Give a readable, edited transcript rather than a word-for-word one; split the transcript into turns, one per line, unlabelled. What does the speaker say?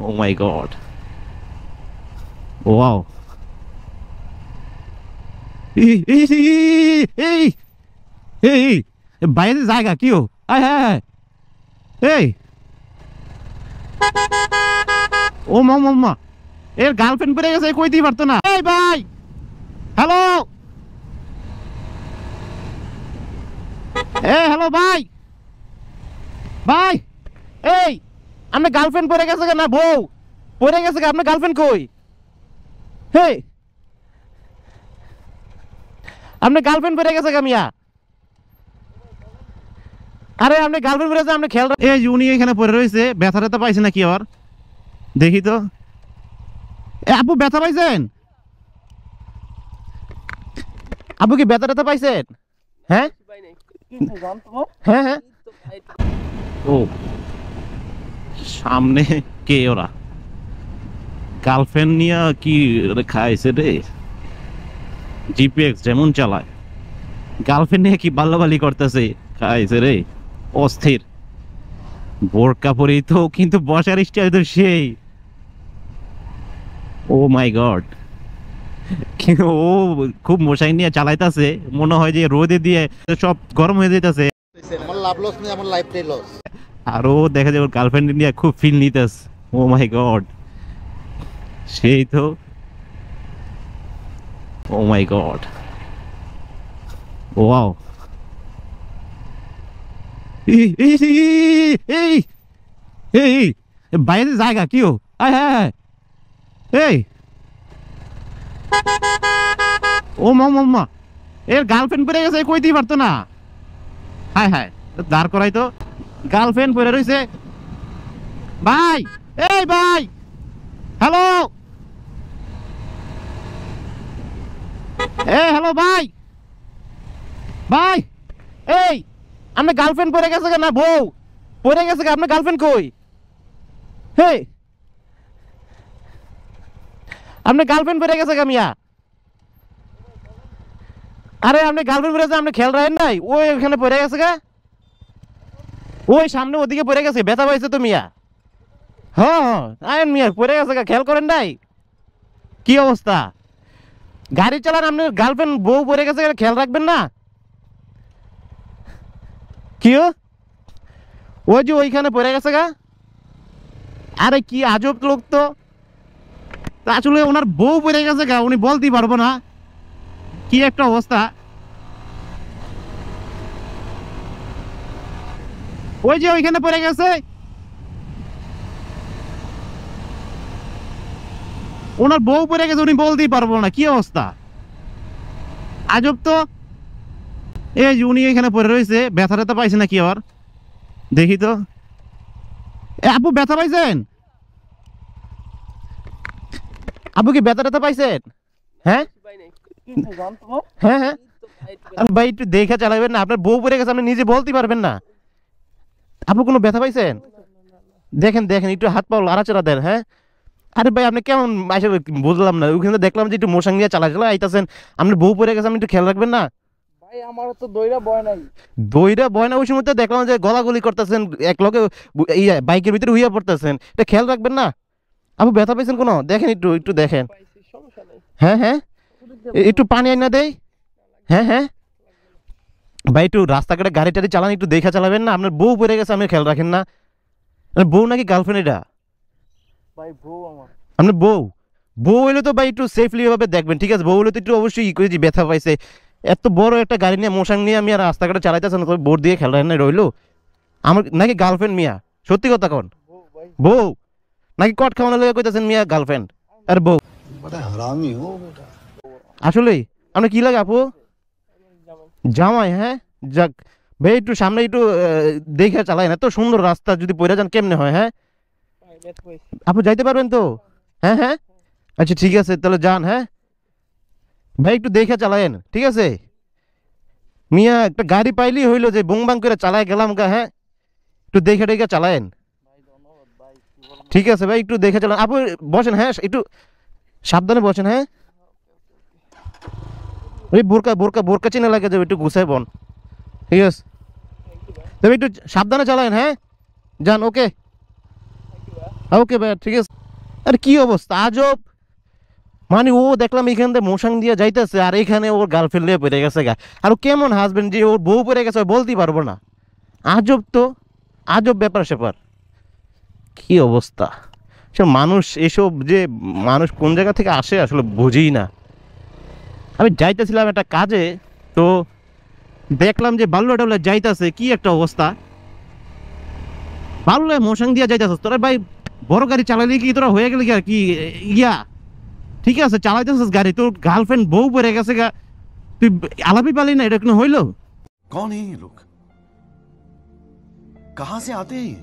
Oh my god. Wow. এই বাইরে জায়গা কিও আয় হ্যাঁ এই ও মাম্মা এর গার্লফ্রেন্ড পড়ে গেছে কইতেই পারতো না। এই ভাই হ্যালো হ্যালো ভাই ভাই এই আপনার গার্লফ্রেন্ড পড়ে গেছে না বউ পড়ে গেছে আপনার গার্লফ্রেন্ড কই? হেই আপনার গার্লফ্রেন্ড পড়ে গেছে মিয়া। আরে আপনি গার্লফ্রেন্ড পড়ে গেছে আপনি খেয়াল এই উনি এখানে পড়ে রয়েছে ব্যথাটা তো পাইছে নাকি আবার দেখি তো। আপু ব্যথা পাইছেন? আপু কি ব্যথা ট্যাথা পাইছেন? হ্যাঁ হ্যাঁ হ্যাঁ ও সামনে কে ওরা গার্লফ্রেন্ড নিয়ে কি খাইছে রে জিপিএক্স যেমন চালায় গার্লফ্রেন্ড নিয়ে কি বাল্যবালি করতেছে খাইছে রে অস্থির বোরকা পরেই তো কিন্তু বসার স্টাইল তো সেই ও মাই গড ও খুব মশাই নিয়ে চালাইতেছে মনে হয় যে রোদে দিয়ে সব গরম হয়ে যেতেছে
আমার লাভ লস নেই আমার লাইফটাই লস
আর ও দেখা যায় ওর গার্লফ্রেন্ড নিয়ে খুব ফিল নিতেছে ও মাই গড সেই তো ও মাই গড ওয়াও এই বাইরে জায়গা কিও আয় হ্যাঁ এই ও মাম্মা এর গার্লফ্রেন্ড পড়ে গেছে কইতেই পারতো না। হায় হায় দাঁড় করাই তো গার্লফ্রেন্ড পড়ে রয়েছে ভাই এই ভাই হ্যালো হ্যালো ভাই ভাই এই আপনার গার্লফ্রেন্ড পড়ে গেছে না বউ পড়ে গেছে আপনার গার্লফ্রেন্ড কই? হেই আপনার গার্লফ্রেন্ড পড়ে গেছে মিয়া। আরে আপনি গার্লফ্রেন্ড পড়ে গেছে আপনি খেয়াল রাখেন নাই ওই ওখানে পড়ে গেছে গা ওই সামনে ওদিকে পড়ে গেছে ব্যথা পাইছে তো মিয়া। হ্যাঁ আয়ন মিয়া পড়ে গেছে গা খেয়াল করেন নাই কি অবস্থা গাড়ি চালান আপনার গার্লফ্রেন্ড বউ পড়ে গেছে খেয়াল রাখবেন না কি ওই যে ওইখানে পড়ে গেছে গা। আরে কি আজব লোক তো আসলে ওনার বউ পড়ে গেছে গা উনি বলতেই পারবো না কি একটা অবস্থা। ওই যে ওইখানে পড়ে গেছে ওনার বউ পড়ে গেছে উনি বলতেই পারবো না কি অবস্থা আজব তো। এই যে উনি এখানে পড়ে রয়েছে ব্যথা ট্যাথা পাইছে নাকি আবার দেখি তো। আপু ব্যথা পাইছেন? আপু কি ব্যথা ট্যাথা পাইছেন? হ্যাঁ হ্যাঁ হ্যাঁ ভাই একটু দেখে চালাবেন না আপনার বউ পড়ে গেছে আপনি নিজে বলতে পারবেন না। আপু কোনো ব্যথা পাইছেন? দেখেন দেখেন একটু হাত পা লাড়াচাড়া দেন। হ্যাঁ আরে ভাই আপনি কেমন বুঝলাম না ওইখানে দেখলাম যে একটু মোশাং নিয়ে চালা আইতাছেন আপনার বউ পড়ে গেছে আপনি একটু খেয়াল রাখবেন না।
আমার তো দইরা বয় নাই
দইরা বয় না ওই সময় তো দেখলাম যে গলাগলি করতেছেন এক লগে বাইকের ভিতরে হুইয়া পড়তেছেন এটা খেয়াল রাখবেন না। আপু ব্যথা পাইছেন কোনো দেখেন একটু একটু দেখেন। হ্যাঁ হ্যাঁ একটু পানি আইনা দেই। হ্যাঁ হ্যাঁ ভাই একটু রাস্তাঘাটে গাড়ি টাড়ি চালান একটু দেখে চালাবেন না আপনার বউ পড়ে গেছে আপনি খেয়াল রাখেন না। বউ নাকি গার্লফ্রেন্ড এটা
ভাই বউ আমার
আপনার বউ বউ হইলে তো ভাই একটু সেফলি ভাবে দেখবেন ঠিক আছে বউ হলে তো একটু অবশ্যই ই করে যে ব্যথা পাইছে এত বড় একটা গাড়ি নিয়ে মোশাং নিয়ে আমি আর রাস্তাঘাটে চালাইতেছে না বোর্ড দিয়ে খেলা না রইলো আমার নাকি গার্লফ্রেন্ড মিয়া সত্যি কথা কোন বউ নাকি কট খাওয়ানো লেগে কইতাছেন মিয়া গার্লফ্রেন্ড আর বউ আসলে আপনি কি লাগে আপু জামাই? হ্যাঁ যাক ভাই একটু সামনে একটু দেখে চালাই না তো সুন্দর রাস্তা যদি পড়ে যান কেমনে হয়? হ্যাঁ আপু যাইতে পারবেন তো? হ্যাঁ হ্যাঁ আচ্ছা ঠিক আছে তাহলে যান। হ্যাঁ ভাই একটু দেখে চালায়েন ঠিক আছে মিয়া একটা গাড়ি পাইলেই হইলো যে বুং বাং করে চালায় গেলাম গা। হ্যাঁ একটু দেখে দেখে চালায়েন ঠিক আছে ভাই একটু দেখে চালান। আপু বসেন হ্যাঁ একটু সাবধানে বসেন। হ্যাঁ ওই বোরকা বোরকা বোরকা চিনে লাগে যাবে একটু গুছাই বন ঠিক আছে তবে একটু সাবধানে চালায়েন। হ্যাঁ যান ওকে ওকে ভাই ঠিক আছে। আর কি অবস্থা আজব, মানে ও দেখলাম এখান থেকে মোশাং দিয়ে যাইতেছে আর এখানে ওর গার্লফ্রেন্ড নিয়ে পড়ে গেছে গা। আর ও কেমন হাজবেন্ড যে ওর বউ পড়ে গেছে বলতেই পারবো না। আজব তো, আজব ব্যাপার স্যাপার, কি অবস্থা। সে মানুষ এসব যে মানুষ কোন জায়গা থেকে আসে আসলে বুঝিই না। আমি যাইতেছিলাম একটা কাজে, তো দেখলাম যে বাল্যটা যাইতেছে, কি একটা অবস্থা, বাল্য মোশাং দিয়া যাইতেছে। তোরা ভাই বড় গাড়ি চালাইলে কি তোরা হয়ে গেলে কি আর কি ইয়া, ঠিক আছে চালাইতেছিস গাড়ি, তোর গার্লফ্রেন্ড বউ পড়ে গেছে গা, তুই আলাপি পালি না, এটা কোনো হইলো?
कौन है ये लोग, कहां से आते हैं ये?